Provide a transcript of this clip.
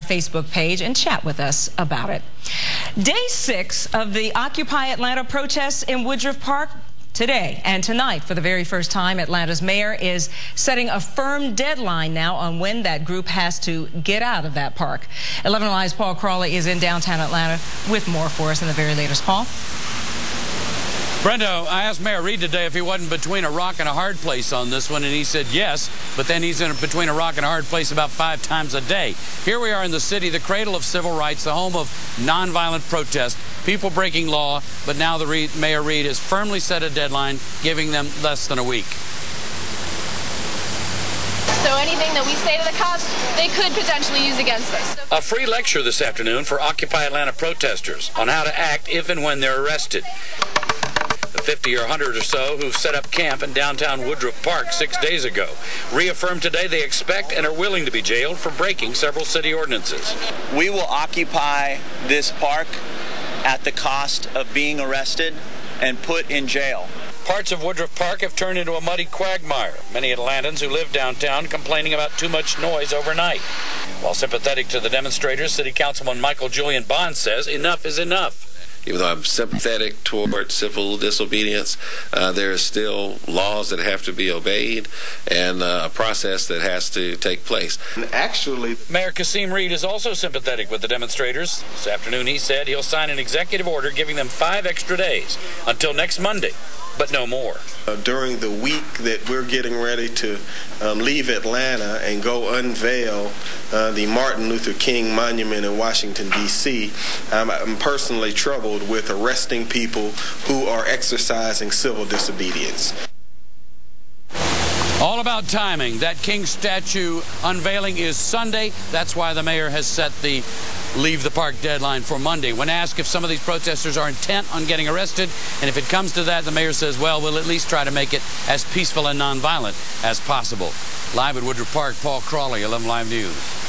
Facebook page and chat with us about it. Day 6 of the Occupy Atlanta protests in Woodruff Park today and tonight. For the very first time, Atlanta's mayor is setting a firm deadline now on when that group has to get out of that park. 11 Alive's Paul Crawley is in downtown Atlanta with more for us in the very latest. Paul? Brenda, I asked Mayor Reed today if he wasn't between a rock and a hard place on this one, and he said yes, but then he's between a rock and a hard place about 5 times a day. Here we are in the city, the cradle of civil rights, the home of nonviolent protest, people breaking law, but now Mayor Reed has firmly set a deadline, giving them less than a week. So anything that we say to the cops, they could potentially use against us. A free lecture this afternoon for Occupy Atlanta protesters on how to act if and when they're arrested. The 50 or 100 or so who set up camp in downtown Woodruff Park 6 days ago reaffirmed today they expect and are willing to be jailed for breaking several city ordinances. We will occupy this park at the cost of being arrested and put in jail. Parts of Woodruff Park have turned into a muddy quagmire. Many Atlantans who live downtown complaining about too much noise overnight. While sympathetic to the demonstrators, City Councilman Michael Julian Bond says enough is enough. Even though I'm sympathetic toward civil disobedience, there are still laws that have to be obeyed and a process that has to take place. Actually, Mayor Kasim Reed is also sympathetic with the demonstrators. This afternoon he said he'll sign an executive order giving them 5 extra days until next Monday, but no more. During the week that we're getting ready to leave Atlanta and go unveil the Martin Luther King Monument in Washington, D.C., I'm personally troubled with arresting people who are exercising civil disobedience. All about timing. That King statue unveiling is Sunday. That's why the mayor has set the leave the park deadline for Monday. When asked if some of these protesters are intent on getting arrested, and if it comes to that, the mayor says, well, we'll at least try to make it as peaceful and nonviolent as possible. Live at Woodruff Park, Paul Crawley, 11 Live News.